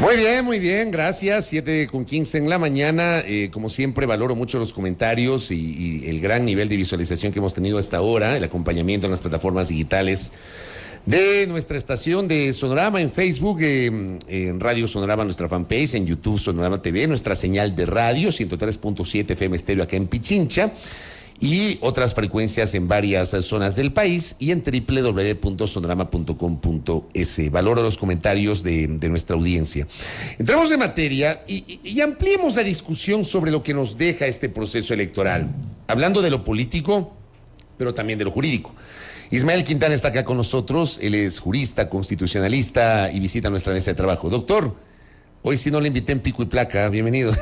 Muy bien, gracias. 7:15 en la mañana. Como siempre, valoro mucho los comentarios y el gran nivel de visualización que hemos tenido hasta ahora, el acompañamiento en las plataformas digitales de nuestra estación de Sonorama en Facebook, en Radio Sonorama, nuestra fanpage, en YouTube Sonorama TV, nuestra señal de radio, 103.7 FM estéreo acá en Pichincha, y otras frecuencias en varias zonas del país y en www.sonorama.com.es. Valoro los comentarios de nuestra audiencia. Entramos en materia y ampliemos la discusión sobre lo que nos deja este proceso electoral, hablando de lo político, pero también de lo jurídico. Ismael Quintana está acá con nosotros, él es jurista, constitucionalista y visita nuestra mesa de trabajo. Doctor, hoy sí no le invité en pico y placa, bienvenido.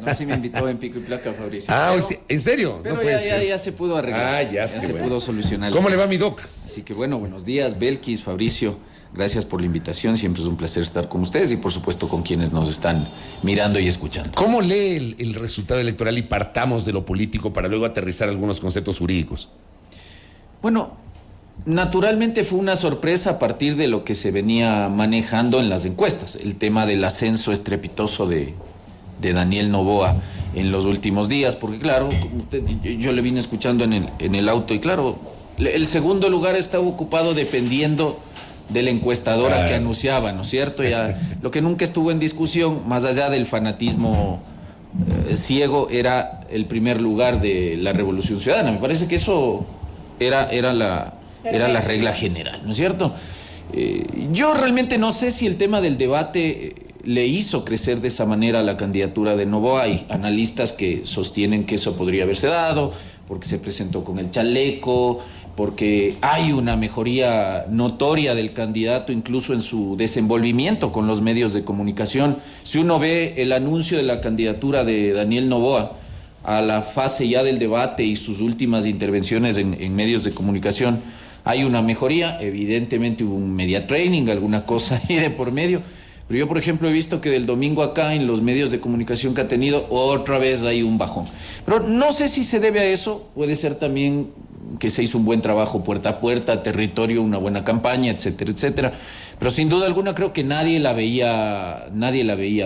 No, sí me invitó en pico y placa, Fabricio. Ah, pero, ¿en serio? Pero no ya se pudo arreglar. Ya se pudo solucionar. ¿Cómo le va mi doc? Así que bueno, buenos días, Belkis, Fabricio. Gracias por la invitación, siempre es un placer estar con ustedes y por supuesto con quienes nos están mirando y escuchando. ¿Cómo lee el resultado electoral y partamos de lo político para luego aterrizar algunos conceptos jurídicos? Bueno, naturalmente fue una sorpresa a partir de lo que se venía manejando en las encuestas, el tema del ascenso estrepitoso de Daniel Noboa en los últimos días, porque claro, yo le vine escuchando en el auto y claro, el segundo lugar estaba ocupado dependiendo de la encuestadora que anunciaba, ¿no es cierto? Ya, lo que nunca estuvo en discusión, más allá del fanatismo ciego, era el primer lugar de la Revolución Ciudadana. Me parece que eso era la regla general, ¿no es cierto? Yo realmente no sé si el tema del debate le hizo crecer de esa manera la candidatura de Noboa. Hay analistas que sostienen que eso podría haberse dado, porque se presentó con el chaleco, porque hay una mejoría notoria del candidato, incluso en su desenvolvimiento con los medios de comunicación. Si uno ve el anuncio de la candidatura de Daniel Noboa a la fase ya del debate y sus últimas intervenciones en medios de comunicación, hay una mejoría. Evidentemente hubo un media training, alguna cosa ahí de por medio, pero yo por ejemplo he visto que del domingo acá en los medios de comunicación que ha tenido, otra vez hay un bajón, pero no sé si se debe a eso. Puede ser también que se hizo un buen trabajo puerta a puerta, territorio, una buena campaña, etcétera, etcétera. Pero sin duda alguna creo que nadie la veía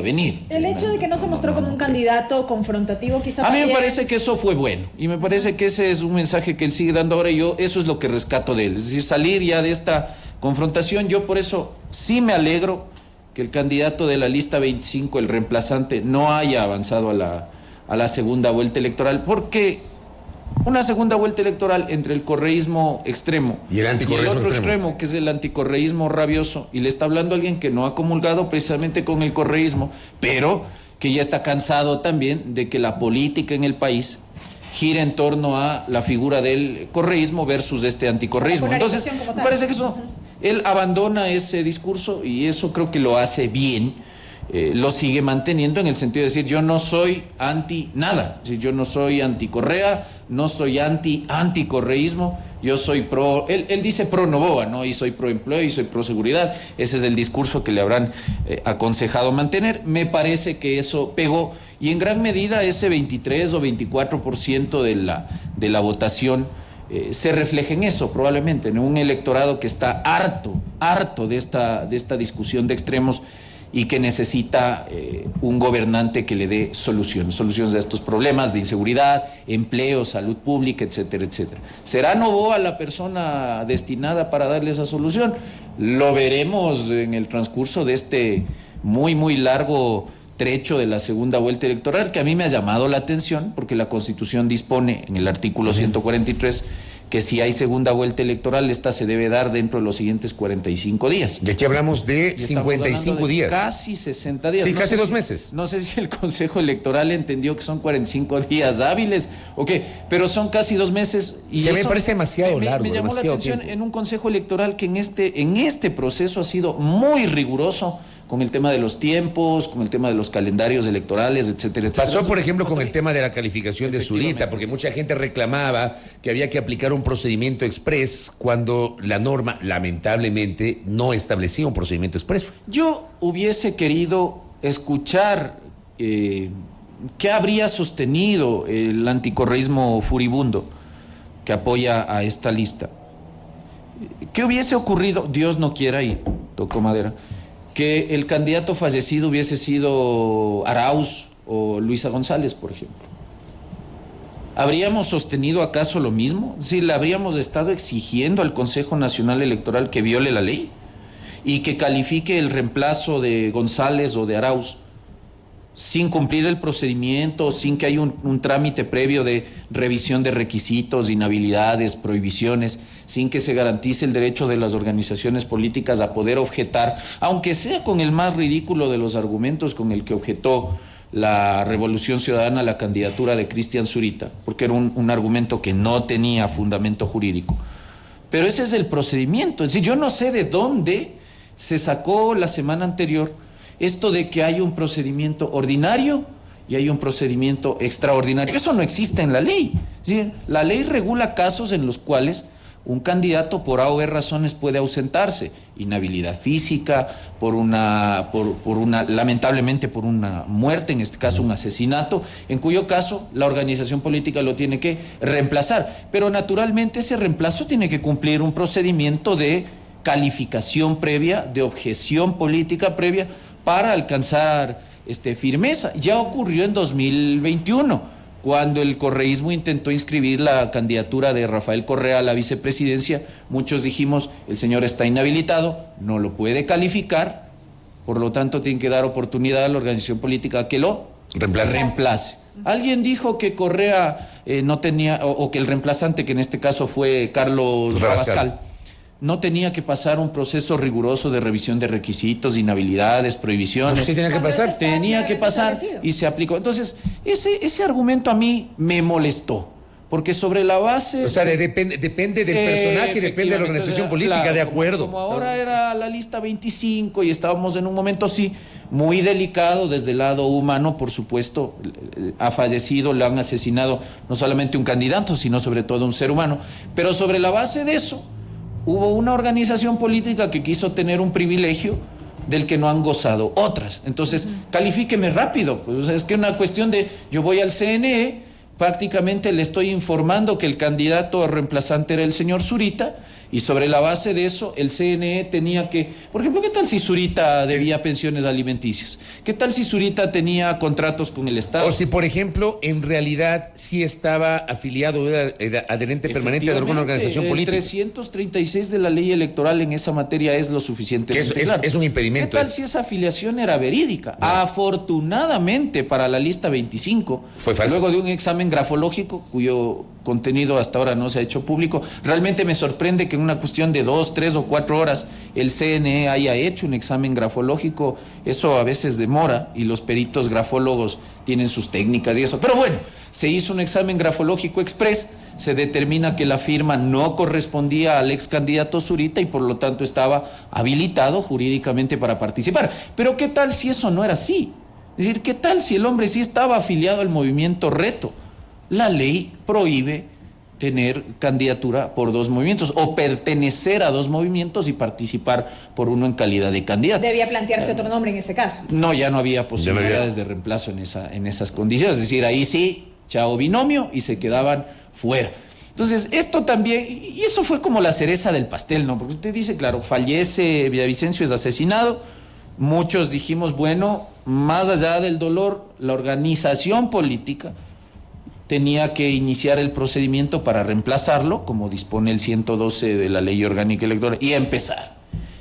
venir. El hecho de que no se mostró como un candidato confrontativo, quizá. A mí me parece que eso fue bueno y me parece que ese es un mensaje que él sigue dando ahora y yo eso es lo que rescato de él. Es decir, salir ya de esta confrontación. Yo por eso sí me alegro que el candidato de la lista 25, el reemplazante, no haya avanzado a la segunda vuelta electoral, porque una segunda vuelta electoral entre el correísmo extremo y el anticorreísmo otro extremo, que es el anticorreísmo rabioso, y le está hablando a alguien que no ha comulgado precisamente con el correísmo, pero que ya está cansado también de que la política en el país gira en torno a la figura del correísmo versus este anticorreísmo. Entonces, me parece que eso, él abandona ese discurso y eso creo que lo hace bien. Lo sigue manteniendo en el sentido de decir, yo no soy anti nada, yo no soy anti Correa, no soy anticorreísmo, yo soy pro, él dice pro Noboa, ¿no? Y soy pro empleo y soy pro seguridad. Ese es el discurso que le habrán aconsejado mantener. Me parece que eso pegó y en gran medida ese 23 o 24% de la votación se refleja en eso, probablemente, en un electorado que está harto de esta discusión de extremos y que necesita un gobernante que le dé soluciones a estos problemas de inseguridad, empleo, salud pública, etcétera, etcétera. ¿Será Noboa la persona destinada para darle esa solución? Lo veremos en el transcurso de este muy largo trecho de la segunda vuelta electoral, que a mí me ha llamado la atención, porque la Constitución dispone en el artículo 143 que si hay segunda vuelta electoral, esta se debe dar dentro de los siguientes 45 días. Y aquí hablamos de 55 días. Casi 60 días. Sí, no casi 2 meses. No sé si el Consejo Electoral entendió que son 45 días hábiles o qué, pero son casi 2 meses. Y me parece demasiado largo. Me llamó la atención en un Consejo Electoral que en este proceso ha sido muy riguroso con el tema de los tiempos, con el tema de los calendarios electorales, etcétera, etcétera. Pasó, por ejemplo, con el tema de la calificación de Zurita, porque mucha gente reclamaba que había que aplicar un procedimiento express cuando la norma, lamentablemente, no establecía un procedimiento express. Yo hubiese querido escuchar qué habría sostenido el anticorreísmo furibundo que apoya a esta lista. ¿Qué hubiese ocurrido? Dios no quiera y toco madera. que el candidato fallecido hubiese sido Arauz o Luisa González, por ejemplo. ¿Habríamos sostenido acaso lo mismo? Si le habríamos estado exigiendo al Consejo Nacional Electoral que viole la ley y que califique el reemplazo de González o de Arauz sin cumplir el procedimiento, sin que haya un trámite previo de revisión de requisitos, inhabilidades, prohibiciones, sin que se garantice el derecho de las organizaciones políticas a poder objetar, aunque sea con el más ridículo de los argumentos con el que objetó la Revolución Ciudadana la candidatura de Cristian Zurita, porque era un argumento que no tenía fundamento jurídico. Pero ese es el procedimiento. Es decir, yo no sé de dónde se sacó la semana anterior esto de que hay un procedimiento ordinario y hay un procedimiento extraordinario. Eso no existe en la ley. Es decir, la ley regula casos en los cuales un candidato por A o B razones puede ausentarse, inhabilidad física, lamentablemente por una muerte, en este caso un asesinato, en cuyo caso la organización política lo tiene que reemplazar. Pero naturalmente ese reemplazo tiene que cumplir un procedimiento de calificación previa, de objeción política previa, para alcanzar firmeza. Ya ocurrió en 2021, cuando el correísmo intentó inscribir la candidatura de Rafael Correa a la vicepresidencia. Muchos dijimos, el señor está inhabilitado, no lo puede calificar, por lo tanto tiene que dar oportunidad a la organización política que lo reemplace. Alguien dijo que Correa no tenía, o que el reemplazante, que en este caso fue Carlos Rabascal, no tenía que pasar un proceso riguroso de revisión de requisitos, inhabilidades, prohibiciones. Sí, tenía que pasar. Tenía que pasar y se aplicó. Entonces, ese argumento a mí me molestó. Porque sobre la base... O sea, depende del personaje, depende de la organización política, claro, de acuerdo. Como ahora era la lista 25 y estábamos en un momento así, muy delicado desde el lado humano, por supuesto, ha fallecido, le han asesinado no solamente un candidato, sino sobre todo un ser humano. Pero sobre la base de eso, hubo una organización política que quiso tener un privilegio del que no han gozado otras. Entonces, califíqueme rápido. Pues, o sea, es que una cuestión de, yo voy al CNE, prácticamente le estoy informando que el candidato reemplazante era el señor Zurita, y sobre la base de eso, el CNE tenía que... Por ejemplo, ¿qué tal si Zurita debía pensiones alimenticias? ¿Qué tal si Zurita tenía contratos con el Estado? O si, por ejemplo, en realidad sí estaba afiliado, era adherente permanente de alguna organización política. El 336 de la ley electoral en esa materia es lo suficientemente claro. Es un impedimento. ¿Qué tal si esa afiliación era verídica? No. Afortunadamente para la lista 25, fue falso. Luego de un examen grafológico cuyo contenido hasta ahora no se ha hecho público, realmente me sorprende que en una cuestión de 2, 3 o 4 horas el CNE haya hecho un examen grafológico. Eso a veces demora y los peritos grafólogos tienen sus técnicas y eso. Pero bueno, se hizo un examen grafológico express, se determina que la firma no correspondía al ex candidato Zurita y por lo tanto estaba habilitado jurídicamente para participar. Pero ¿qué tal si eso no era así? Es decir, ¿qué tal si el hombre sí estaba afiliado al movimiento Reto? La ley prohíbe tener candidatura por 2 movimientos o pertenecer a 2 movimientos y participar por uno en calidad de candidato. Debía plantearse otro nombre en ese caso. No, ya no había posibilidades de reemplazo en esas condiciones. Es decir, ahí sí, chao binomio, y se quedaban fuera. Entonces, esto también, y eso fue como la cereza del pastel, ¿no? Porque usted dice, claro, fallece Villavicencio, es asesinado. Muchos dijimos, bueno, más allá del dolor, la organización política tenía que iniciar el procedimiento para reemplazarlo, como dispone el 112 de la Ley Orgánica Electoral, y empezar.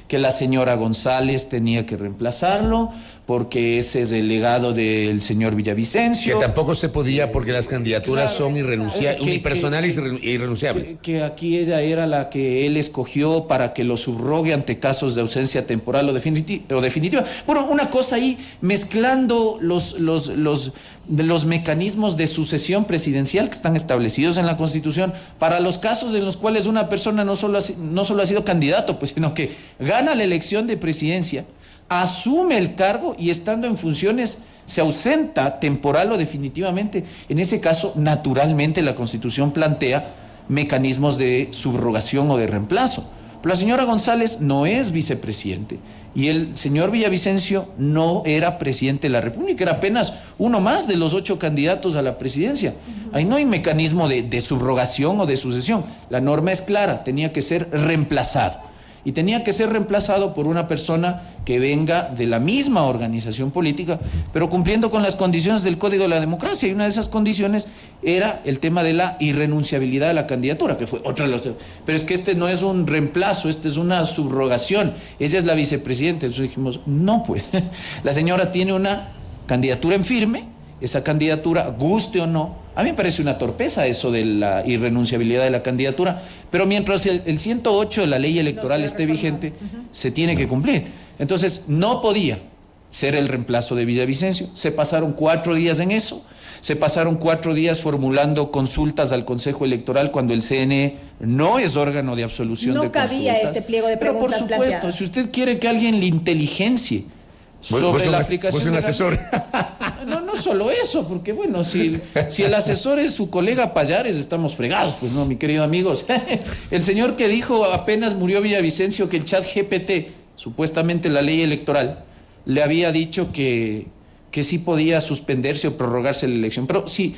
Que la señora González tenía que reemplazarlo, porque ese es el legado del señor Villavicencio. Que tampoco se podía porque las candidaturas son unipersonales e irrenunciables. Que aquí ella era la que él escogió para que lo subrogue ante casos de ausencia temporal o definitiva. Bueno, una cosa ahí, mezclando los mecanismos de sucesión presidencial que están establecidos en la Constitución para los casos en los cuales una persona no solo ha sido candidato, pues, sino que gana la elección de presidencia, asume el cargo y estando en funciones se ausenta temporal o definitivamente. En ese caso, naturalmente, la Constitución plantea mecanismos de subrogación o de reemplazo. Pero la señora González no es vicepresidente y el señor Villavicencio no era presidente de la República, era apenas uno más de los 8 candidatos a la presidencia. Ahí no hay mecanismo de subrogación o de sucesión. La norma es clara, tenía que ser reemplazado. y tenía que ser reemplazado por una persona que venga de la misma organización política, pero cumpliendo con las condiciones del Código de la Democracia, y una de esas condiciones era el tema de la irrenunciabilidad de la candidatura, que fue otra de las... Pero es que este no es un reemplazo, este es una subrogación, ella es la vicepresidenta. Entonces dijimos, no, pues, la señora tiene una candidatura en firme, esa candidatura, guste o no, a mí me parece una torpeza eso de la irrenunciabilidad de la candidatura, pero mientras el 108 de la ley electoral esté vigente, se tiene que cumplir. Entonces, no podía ser el reemplazo de Villavicencio. Se pasaron 4 días en eso, se pasaron 4 días formulando consultas al Consejo Electoral cuando el CNE no es órgano de absolución de consultas. No cabía este pliego de preguntas planteadas. Pero por supuesto, planteadas. Si usted quiere que alguien le inteligencie sobre la aplicación... Vos un asesor. No solo eso, porque bueno, si el asesor es su colega Payares, estamos fregados, pues no, mi querido amigos. El señor que dijo apenas murió Villavicencio que el chat GPT, supuestamente la ley electoral, le había dicho que sí podía suspenderse o prorrogarse la elección. Pero si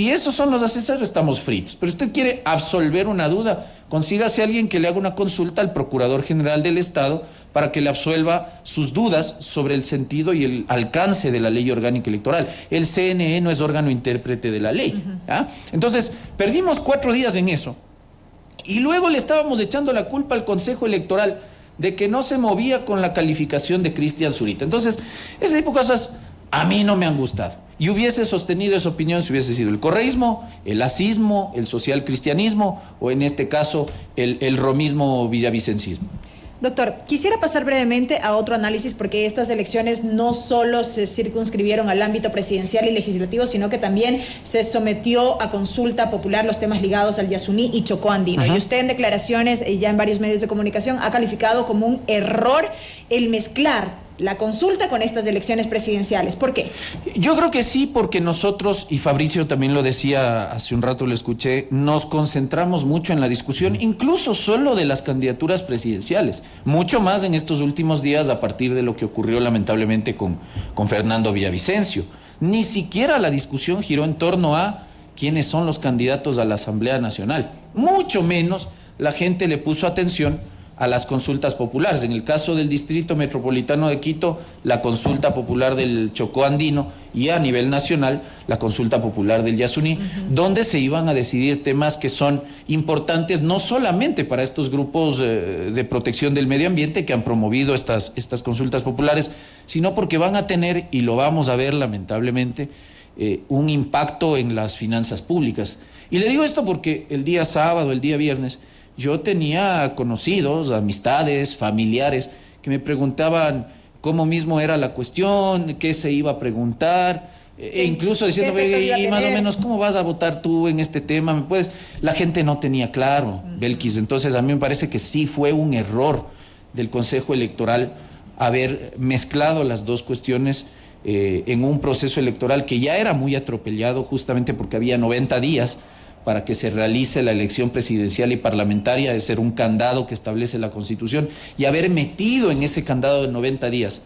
esos son los asesores, estamos fritos. Pero usted quiere absolver una duda, consígase a alguien que le haga una consulta al Procurador General del Estado para que le absuelva sus dudas sobre el sentido y el alcance de la ley orgánica electoral. El CNE no es órgano intérprete de la ley. ¿Ah? Entonces, perdimos 4 días en eso. Y luego le estábamos echando la culpa al Consejo Electoral de que no se movía con la calificación de Cristian Zurita. Entonces, ese tipo de cosas a mí no me han gustado. Y hubiese sostenido esa opinión si hubiese sido el correísmo, el asismo, el social cristianismo o en este caso el romismo villavicencismo. Doctor, quisiera pasar brevemente a otro análisis porque estas elecciones no solo se circunscribieron al ámbito presidencial y legislativo, sino que también se sometió a consulta popular los temas ligados al Yasuní y Chocó Andino. Y usted en declaraciones ya en varios medios de comunicación ha calificado como un error el mezclar la consulta con estas elecciones presidenciales. ¿Por qué? Yo creo que sí, porque nosotros, y Fabricio también lo decía hace un rato, lo escuché, nos concentramos mucho en la discusión, incluso solo de las candidaturas presidenciales, mucho más en estos últimos días a partir de lo que ocurrió lamentablemente con Fernando Villavicencio. Ni siquiera la discusión giró en torno a quiénes son los candidatos a la Asamblea Nacional, mucho menos la gente le puso atención a las consultas populares. En el caso del Distrito Metropolitano de Quito, la consulta popular del Chocó Andino, y a nivel nacional, la consulta popular del Yasuní, donde se iban a decidir temas que son importantes no solamente para estos grupos de protección del medio ambiente que han promovido estas consultas populares, sino porque van a tener, y lo vamos a ver lamentablemente, un impacto en las finanzas públicas. Y le digo esto porque el día sábado, el día viernes, yo tenía conocidos, amistades, familiares, que me preguntaban cómo mismo era la cuestión, qué se iba a preguntar, e incluso diciendo, y más o menos, ¿cómo vas a votar tú en este tema? La gente no tenía claro, Belkis. Entonces, a mí me parece que sí fue un error del Consejo Electoral haber mezclado las dos cuestiones en un proceso electoral que ya era muy atropellado, justamente porque había 90 días para que se realice la elección presidencial y parlamentaria, de ser un candado que establece la Constitución, y haber metido en ese candado de 90 días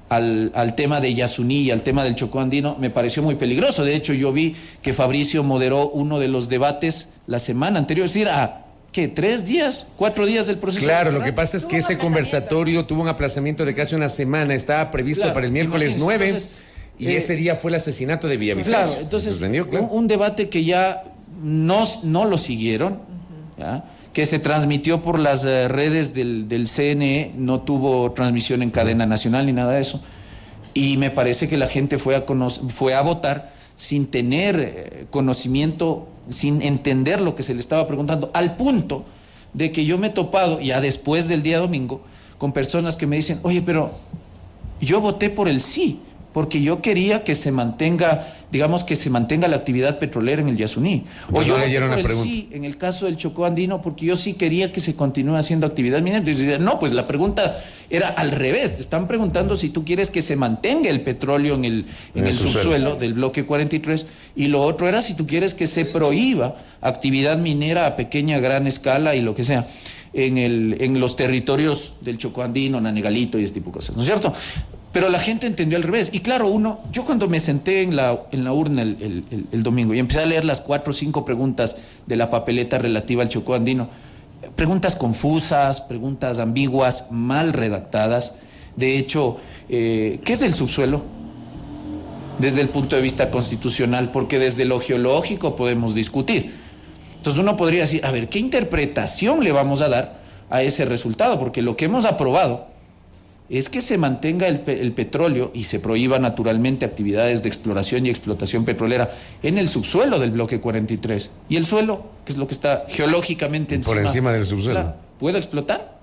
al tema de Yasuní y al tema del Chocó Andino, me pareció muy peligroso. De hecho, yo vi que Fabricio moderó uno de los debates la semana anterior, es decir, ¿qué? 3 días, 4 días del proceso. Claro, lo que pasa es que ese conversatorio tuvo un aplazamiento de casi una semana, estaba previsto para el miércoles 9, entonces, y ese día fue el asesinato de Villavicencio. Claro, entonces, un debate que ya no lo siguieron, ¿ya? Que se transmitió por las redes del CNE, no tuvo transmisión en cadena nacional ni nada de eso, y me parece que la gente fue a votar sin tener conocimiento, sin entender lo que se le estaba preguntando, al punto de que yo me he topado, ya después del día domingo, con personas que me dicen, oye, pero yo voté por el sí, porque yo quería que se mantenga, digamos, que se mantenga la actividad petrolera en el Yasuní. Pues o yo leyeron voté la por el pregunta. sí, en el caso del Chocó Andino, porque yo sí quería que se continúe haciendo actividad minera. Entonces, no, pues la pregunta era al revés. Te están preguntando si tú quieres que se mantenga el petróleo en el subsuelo del bloque 43, y lo otro era si tú quieres que se prohíba actividad minera a pequeña, gran escala y lo que sea en los territorios del Chocó Andino, Nanegalito y este tipo de cosas, ¿no es cierto? Pero la gente entendió al revés. Y claro, yo cuando me senté en la urna el domingo y empecé a leer las 4 o 5 preguntas de la papeleta relativa al Chocó Andino, preguntas confusas, preguntas ambiguas, mal redactadas. De hecho, ¿qué es el subsuelo? Desde el punto de vista constitucional, porque desde lo geológico podemos discutir. Entonces uno podría decir, a ver, ¿qué interpretación le vamos a dar a ese resultado? Porque lo que hemos aprobado es que se mantenga el petróleo y se prohíba naturalmente actividades de exploración y explotación petrolera en el subsuelo del bloque 43. Y el suelo, que es lo que está geológicamente por encima del subsuelo. Claro, ¿puede explotar?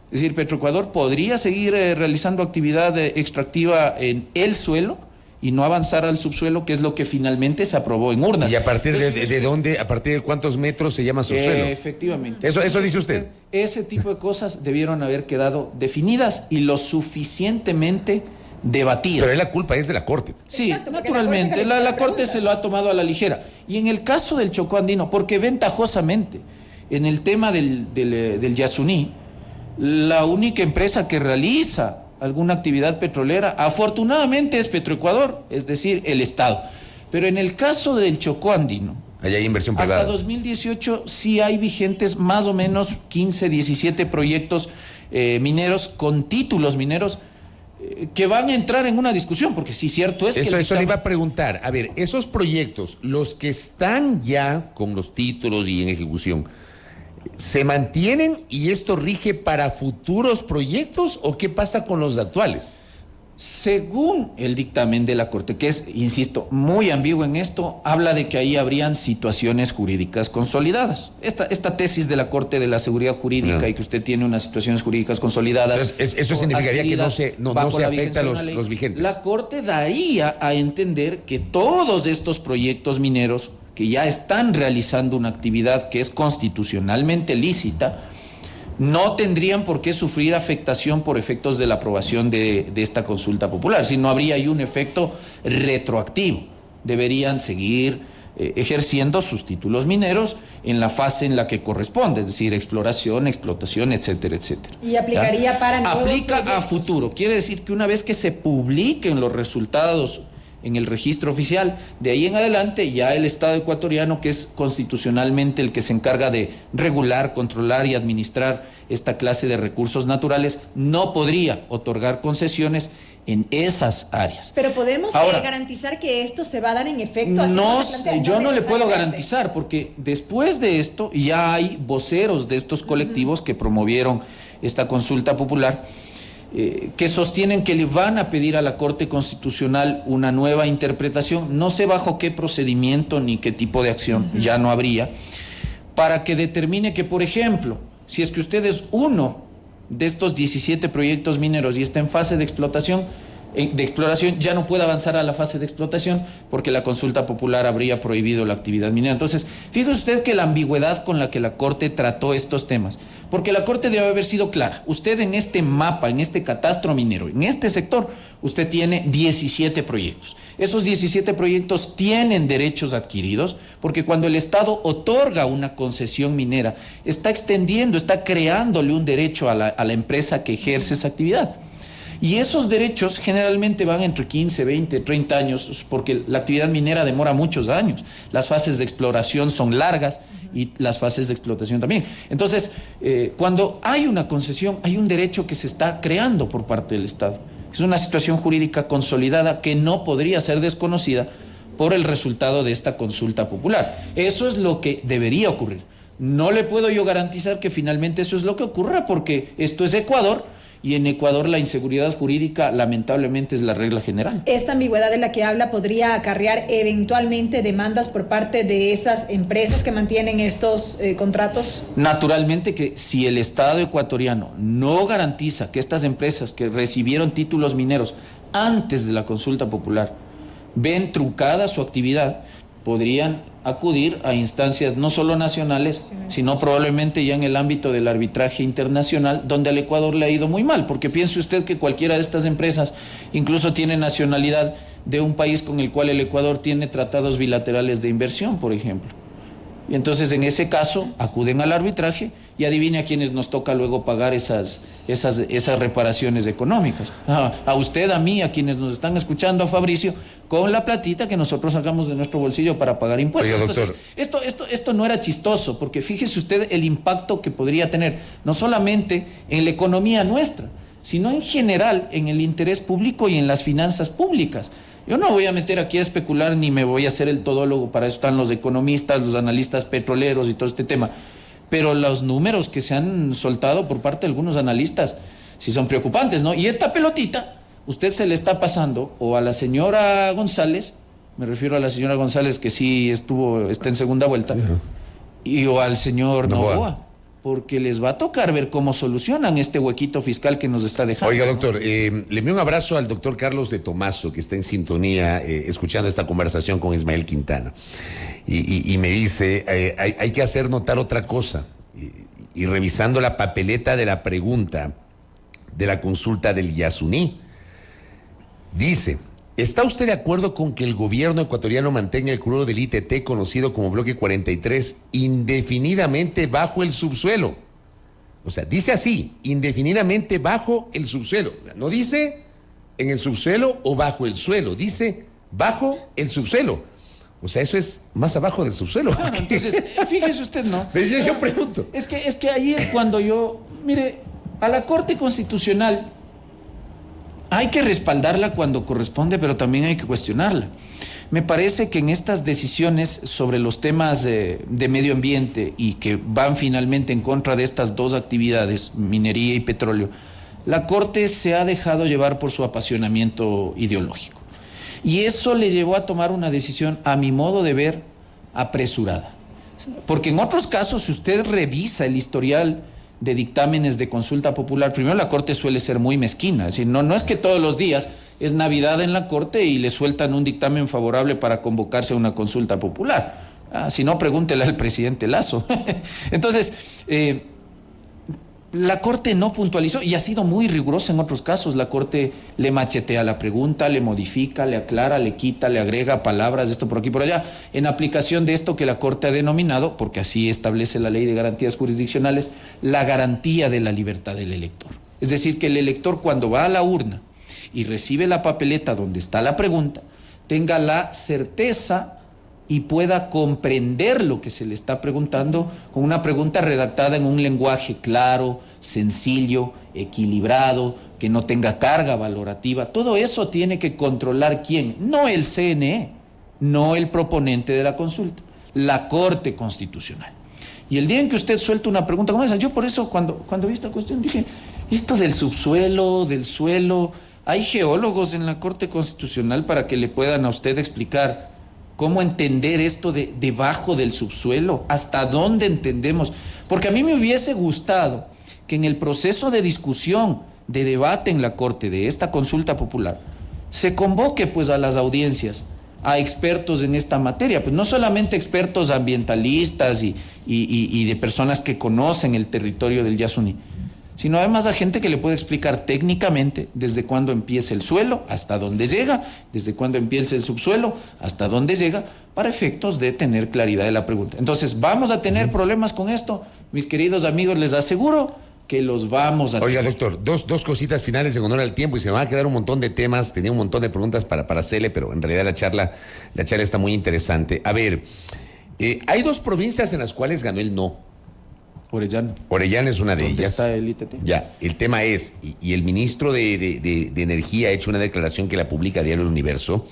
Es decir, Petroecuador podría seguir realizando actividad extractiva en el suelo y no avanzar al subsuelo, que es lo que finalmente se aprobó en urnas. ¿Y a partir de dónde, a partir de cuántos metros se llama subsuelo? Efectivamente. Eso dice usted. Ese tipo de cosas debieron haber quedado definidas y lo suficientemente debatidas. Pero la culpa es de la Corte. Sí, Exacto, naturalmente. La Corte se lo ha tomado a la ligera. Y en el caso del Chocó Andino, porque ventajosamente, en el tema del Yasuní, la única empresa que realiza alguna actividad petrolera, afortunadamente es Petroecuador, es decir, el Estado. Pero en el caso del Chocó Andino, allá hay inversión privada. hasta 2018 sí hay vigentes más o menos 15, 17 proyectos mineros con títulos mineros que van a entrar en una discusión, porque sí, cierto es que... Eso le iba a preguntar. A ver, esos proyectos, los que están ya con los títulos y en ejecución, ¿se mantienen y esto rige para futuros proyectos o qué pasa con los actuales? Según el dictamen de la Corte, que es, insisto, muy ambiguo en esto, habla de que ahí habrían situaciones jurídicas consolidadas. Esta tesis de la Corte de la seguridad jurídica y que usted tiene unas situaciones jurídicas consolidadas. Entonces, eso significaría que no se afecta a los vigentes. La Corte daría a entender que todos estos proyectos mineros que ya están realizando una actividad que es constitucionalmente lícita, no tendrían por qué sufrir afectación por efectos de la aprobación de esta consulta popular, si no habría ahí un efecto retroactivo. Deberían seguir ejerciendo sus títulos mineros en la fase en la que corresponde, es decir, exploración, explotación, etcétera, etcétera. Y aplicaría para nuevos Aplica a proyectos. futuro. Quiere decir que una vez que se publiquen los resultados en el registro oficial, de ahí en adelante ya el Estado ecuatoriano, que es constitucionalmente el que se encarga de regular, controlar y administrar esta clase de recursos naturales, no podría otorgar concesiones en esas áreas. Pero podemos Ahora, garantizar que esto se va a dar en efecto. Así no, como se plantea, yo no le puedo necesariamente. garantizar, porque después de esto ya hay voceros de estos colectivos que promovieron esta consulta popular, que sostienen que le van a pedir a la Corte Constitucional una nueva interpretación, no sé bajo qué procedimiento ni qué tipo de acción, ya no habría, para que determine que, por ejemplo, si es que usted es uno de estos 17 proyectos mineros y está en fase de explotación, de exploración, ya no puede avanzar a la fase de explotación porque la consulta popular habría prohibido la actividad minera. Entonces, fíjese usted que la ambigüedad con la que la Corte trató estos temas, porque la Corte debe haber sido clara. Usted en este mapa, en este catastro minero, en este sector, usted tiene 17 proyectos. Esos 17 proyectos tienen derechos adquiridos porque cuando el Estado otorga una concesión minera, está extendiendo, está creándole un derecho a la empresa que ejerce esa actividad. Y esos derechos generalmente van entre 15, 20, 30 años, porque la actividad minera demora muchos años. Las fases de exploración son largas y las fases de explotación también. Entonces, cuando hay una concesión, hay un derecho que se está creando por parte del Estado. Es una situación jurídica consolidada que no podría ser desconocida por el resultado de esta consulta popular. Eso es lo que debería ocurrir. No le puedo yo garantizar que finalmente eso es lo que ocurra, porque esto es Ecuador. Y en Ecuador la inseguridad jurídica lamentablemente es la regla general. Esta ambigüedad de la que habla podría acarrear eventualmente demandas por parte de esas empresas que mantienen estos contratos. Naturalmente que si el Estado ecuatoriano no garantiza que estas empresas que recibieron títulos mineros antes de la consulta popular ven truncada su actividad, podrían acudir a instancias no solo nacionales, sino probablemente ya en el ámbito del arbitraje internacional, donde al Ecuador le ha ido muy mal, porque piense usted que cualquiera de estas empresas incluso tiene nacionalidad de un país con el cual el Ecuador tiene tratados bilaterales de inversión, por ejemplo. Y entonces en ese caso acuden al arbitraje y adivine a quienes nos toca luego pagar esas reparaciones económicas. A usted, a mí, a quienes nos están escuchando, a Fabricio, con la platita que nosotros sacamos de nuestro bolsillo para pagar impuestos. Oiga, doctor. Entonces, esto no era chistoso, porque fíjese usted el impacto que podría tener, no solamente en la economía nuestra, sino en general en el interés público y en las finanzas públicas. Yo no voy a meter aquí a especular ni me voy a hacer el todólogo, para eso están los economistas, los analistas petroleros y todo este tema. Pero los números que se han soltado por parte de algunos analistas sí son preocupantes, ¿no? Y esta pelotita, usted se le está pasando o a la señora González, me refiero a la señora González que sí está en segunda vuelta, y o al señor Noboa, porque les va a tocar ver cómo solucionan este huequito fiscal que nos está dejando. Oiga, doctor, le envío un abrazo al doctor Carlos de Tomaso, que está en sintonía, escuchando esta conversación con Ismael Quintana. Y me dice, hay que hacer notar otra cosa. Y revisando la papeleta de la pregunta de la consulta del Yasuní, dice: ¿está usted de acuerdo con que el gobierno ecuatoriano mantenga el crudo del ITT, conocido como Bloque 43, indefinidamente bajo el subsuelo? O sea, dice así, indefinidamente bajo el subsuelo. No dice en el subsuelo o bajo el suelo, dice bajo el subsuelo. O sea, eso es más abajo del subsuelo. Claro, entonces, fíjese usted, ¿no? Yo pregunto. Es que ahí es cuando mire, a la Corte Constitucional hay que respaldarla cuando corresponde, pero también hay que cuestionarla. Me parece que en estas decisiones sobre los temas de medio ambiente y que van finalmente en contra de estas dos actividades, minería y petróleo, la Corte se ha dejado llevar por su apasionamiento ideológico. Y eso le llevó a tomar una decisión, a mi modo de ver, apresurada. Porque en otros casos, si usted revisa el historial de dictámenes de consulta popular, primero la Corte suele ser muy mezquina, es decir, no es que todos los días es Navidad en la Corte y le sueltan un dictamen favorable para convocarse a una consulta popular. Si no, pregúntele al presidente Lasso. Entonces, la Corte no puntualizó y ha sido muy rigurosa en otros casos. La Corte le machetea la pregunta, le modifica, le aclara, le quita, le agrega palabras, esto por aquí por allá, en aplicación de esto que la Corte ha denominado, porque así establece la Ley de Garantías Jurisdiccionales, la garantía de la libertad del elector. Es decir, que el elector, cuando va a la urna y recibe la papeleta donde está la pregunta, tenga la certeza y pueda comprender lo que se le está preguntando con una pregunta redactada en un lenguaje claro, sencillo, equilibrado, que no tenga carga valorativa. Todo eso tiene que controlar ¿quién? No el CNE, no el proponente de la consulta, la Corte Constitucional. Y el día en que usted suelta una pregunta como esa, yo por eso cuando vi esta cuestión dije, esto del subsuelo, del suelo, hay geólogos en la Corte Constitucional para que le puedan a usted explicar cómo entender esto de debajo del subsuelo, hasta dónde entendemos. Porque a mí me hubiese gustado que en el proceso de discusión, de debate en la Corte de esta consulta popular, se convoque pues a las audiencias, a expertos en esta materia, pues no solamente expertos ambientalistas y de personas que conocen el territorio del Yasuní, sino además a gente que le puede explicar técnicamente desde cuándo empieza el suelo hasta dónde llega, desde cuándo empieza el subsuelo hasta dónde llega, para efectos de tener claridad de la pregunta. Entonces, ¿vamos a tener problemas con esto? Mis queridos amigos, les aseguro que los vamos a tener. Oiga, doctor, dos cositas finales en honor al tiempo y se me van a quedar un montón de temas, tenía un montón de preguntas para hacerle, pero en realidad la charla está muy interesante. A ver, hay dos provincias en las cuales ganó el no. Orellana es una de ellas. ¿Dónde está el ITT? Ya, el tema es, y el ministro de Energía ha hecho una declaración que la publica Diario El Universo.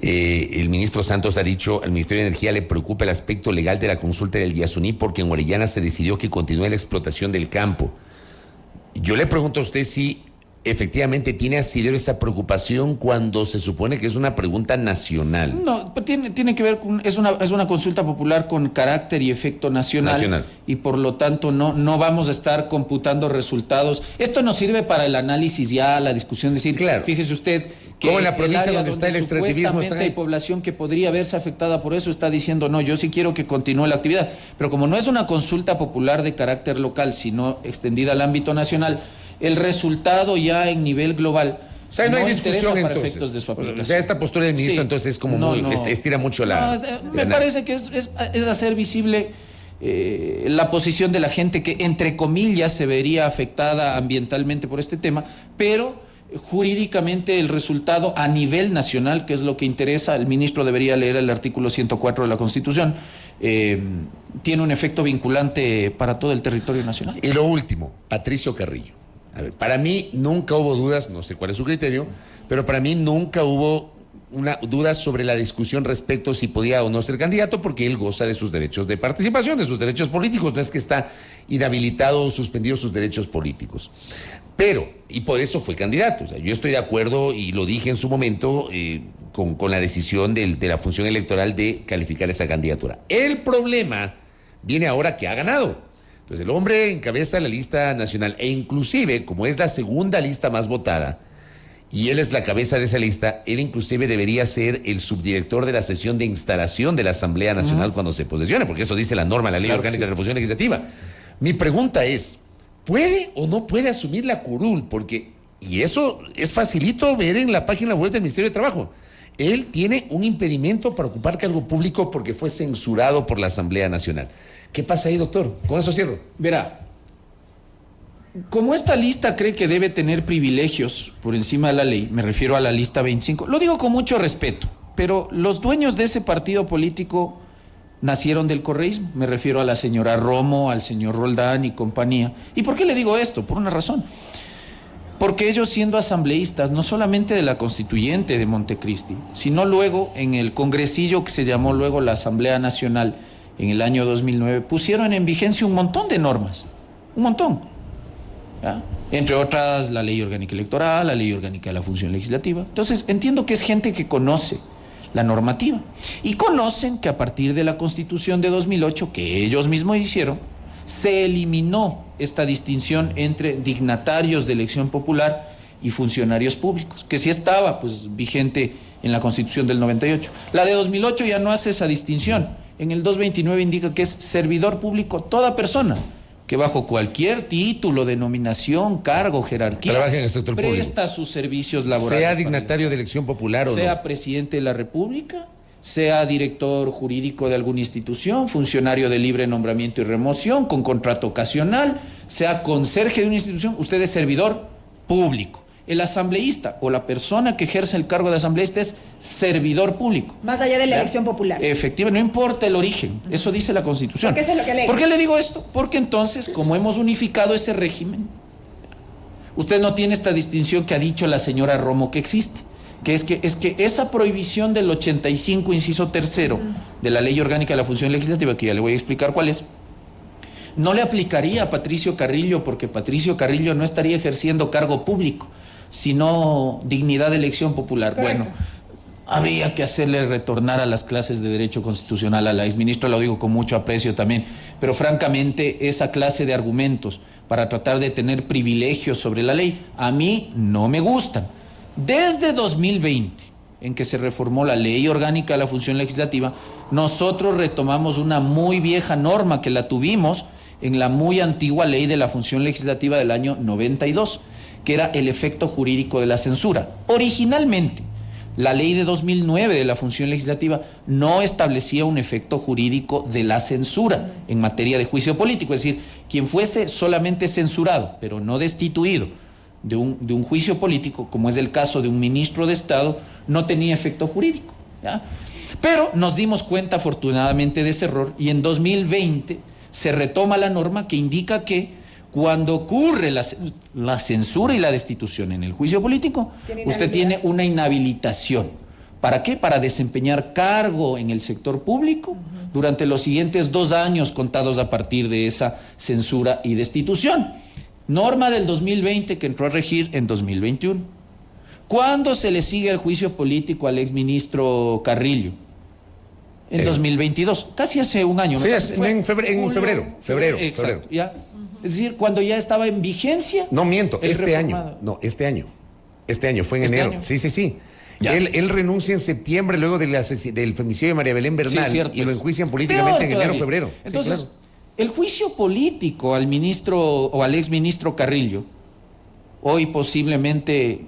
El ministro Santos ha dicho, al Ministerio de Energía le preocupa el aspecto legal de la consulta del Yasuní porque en Orellana se decidió que continúe la explotación del campo. Yo le pregunto a usted si efectivamente tiene asidero esa preocupación cuando se supone que es una pregunta nacional. No, tiene que ver con, es una consulta popular con carácter y efecto nacional. Y por lo tanto no vamos a estar computando resultados. Esto nos sirve para el análisis ya, la discusión, decir, claro, fíjese usted que como en la provincia donde está el extractivismo supuestamente hay población que podría verse afectada por eso, está diciendo, no, yo sí quiero que continúe la actividad. Pero como no es una consulta popular de carácter local, sino extendida al ámbito nacional, el resultado ya en nivel global O sea, no hay discusión interesa para entonces. efectos de su aplicación. O sea, esta postura del ministro Sí. entonces es como No, muy, no. estira mucho la... No, me parece que es hacer visible la posición de la gente que, entre comillas, se vería afectada ambientalmente por este tema, pero jurídicamente el resultado a nivel nacional, que es lo que interesa, el ministro debería leer el artículo 104 de la Constitución, tiene un efecto vinculante para todo el territorio nacional. Y lo último, Patricio Carrillo. A ver, para mí nunca hubo dudas, no sé cuál es su criterio, pero para mí nunca hubo una duda sobre la discusión respecto si podía o no ser candidato, porque él goza de sus derechos de participación, de sus derechos políticos, no es que está inhabilitado o suspendido sus derechos políticos. Pero, y por eso fue candidato, o sea, yo estoy de acuerdo y lo dije en su momento con la decisión de la función electoral de calificar esa candidatura. El problema viene ahora que ha ganado. Entonces el hombre encabeza la lista nacional e inclusive, como es la segunda lista más votada, y él es la cabeza de esa lista, él inclusive debería ser el subdirector de la sesión de instalación de la Asamblea Nacional cuando se posesione, porque eso dice la norma, la ley orgánica de la función legislativa. Mi pregunta es, ¿puede o no puede asumir la curul? Porque, y eso es facilito ver en la página web del Ministerio de Trabajo, él tiene un impedimento para ocupar cargo público porque fue censurado por la Asamblea Nacional. ¿Qué pasa ahí, doctor? Con eso cierro. Verá, como esta lista cree que debe tener privilegios por encima de la ley, me refiero a la lista 25, lo digo con mucho respeto, pero los dueños de ese partido político nacieron del correísmo, me refiero a la señora Romo, al señor Roldán y compañía. ¿Y por qué le digo esto? Por una razón. Porque ellos, siendo asambleístas, no solamente de la constituyente de Montecristi, sino luego en el congresillo que se llamó luego la Asamblea Nacional en el año 2009, pusieron en vigencia un montón de normas, un montón. ¿Ya? Entre otras, la ley orgánica electoral, la ley orgánica de la función legislativa. Entonces, entiendo que es gente que conoce la normativa y conocen que a partir de la Constitución de 2008, que ellos mismos hicieron, se eliminó esta distinción entre dignatarios de elección popular y funcionarios públicos, que sí estaba pues vigente en la Constitución del 98. La de 2008 ya no hace esa distinción. En el 229 indica que es servidor público toda persona que bajo cualquier título, denominación, cargo, jerarquía, trabaja en el sector presta público, sus servicios laborales. sea dignatario de elección popular o sea no. presidente de la República, sea director jurídico de alguna institución, funcionario de libre nombramiento y remoción, con contrato ocasional, sea conserje de una institución, usted es servidor público. El asambleísta o la persona que ejerce el cargo de asambleísta es servidor público. Más allá de la ¿Ya? elección popular. Efectivamente, no importa el origen, eso dice la Constitución. Porque eso es lo que alega. ¿Por qué le digo esto? Porque entonces, como hemos unificado ese régimen, usted no tiene esta distinción que ha dicho la señora Romo que existe, que es que esa prohibición del 85, inciso tercero, de la Ley Orgánica de la Función Legislativa, que ya le voy a explicar cuál es, no le aplicaría a Patricio Carrillo, porque Patricio Carrillo no estaría ejerciendo cargo público, sino dignidad de elección popular. Correcto. Bueno, habría que hacerle retornar a las clases de Derecho Constitucional a la exministra, lo digo con mucho aprecio también, pero francamente esa clase de argumentos para tratar de tener privilegios sobre la ley, a mí no me gustan. Desde 2020, en que se reformó la Ley Orgánica de la Función Legislativa, nosotros retomamos una muy vieja norma que la tuvimos en la muy antigua Ley de la Función Legislativa del año 92, que era el efecto jurídico de la censura. Originalmente, la ley de 2009 de la Función Legislativa no establecía un efecto jurídico de la censura en materia de juicio político, es decir, quien fuese solamente censurado, pero no destituido de un juicio político, como es el caso de un ministro de Estado, no tenía efecto jurídico, ¿ya? Pero nos dimos cuenta afortunadamente de ese error y en 2020 se retoma la norma que indica que cuando ocurre la censura y la destitución en el juicio político, usted tiene una inhabilitación. ¿Para qué? Para desempeñar cargo en el sector público durante los siguientes 2 años contados a partir de esa censura y destitución. Norma del 2020 que entró a regir en 2021. ¿Cuándo se le sigue el juicio político al exministro Carrillo? En 2022, casi hace un año. Sí, en febrero. Exacto, ya. Es decir, cuando ya estaba en vigencia. No miento, este reformado. año. No, este año. Este año, fue en ¿Este enero. año? Sí. Ya. Él renuncia en septiembre luego del femicidio de María Belén Bernal, Sí, cierto, y lo es enjuician políticamente peor en enero, todavía. febrero. Entonces, Sí, claro. el juicio político al ministro o al exministro Carrillo, hoy posiblemente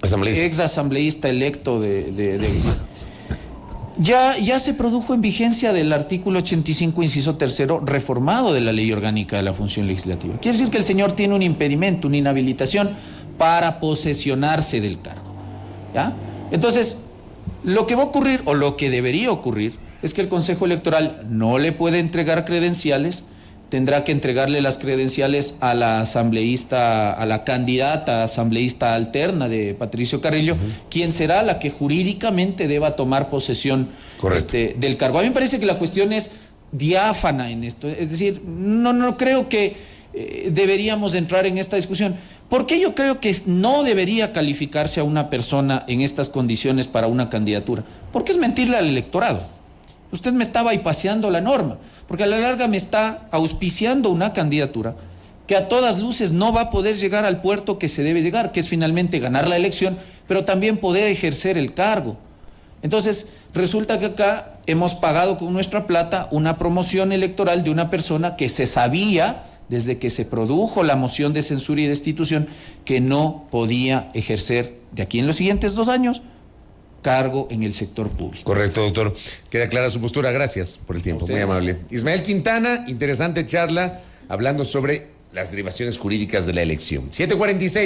Asambleísta. ex asambleísta electo ya se produjo en vigencia del artículo 85, inciso tercero, reformado de la Ley Orgánica de la Función Legislativa. Quiere decir que el señor tiene un impedimento, una inhabilitación para posesionarse del cargo, ¿ya? Entonces, lo que va a ocurrir, o lo que debería ocurrir, es que el Consejo Electoral no le puede entregar credenciales, tendrá que entregarle las credenciales a la asambleísta, a la candidata asambleísta alterna de Patricio Carrillo, quien será la que jurídicamente deba tomar posesión del cargo. A mí me parece que la cuestión es diáfana en esto, es decir, no creo que deberíamos entrar en esta discusión. ¿Por qué yo creo que no debería calificarse a una persona en estas condiciones para una candidatura? Porque es mentirle al electorado. Usted me está bypaseando la norma, porque a la larga me está auspiciando una candidatura que a todas luces no va a poder llegar al puerto que se debe llegar, que es finalmente ganar la elección, pero también poder ejercer el cargo. Entonces, resulta que acá hemos pagado con nuestra plata una promoción electoral de una persona que se sabía, desde que se produjo la moción de censura y destitución, que no podía ejercer de aquí en los siguientes 2 años cargo en el sector público. Correcto, doctor. Queda clara su postura. Gracias por el tiempo. Muy amable. Ismael Quintana, interesante charla hablando sobre las derivaciones jurídicas de la elección. 7:46.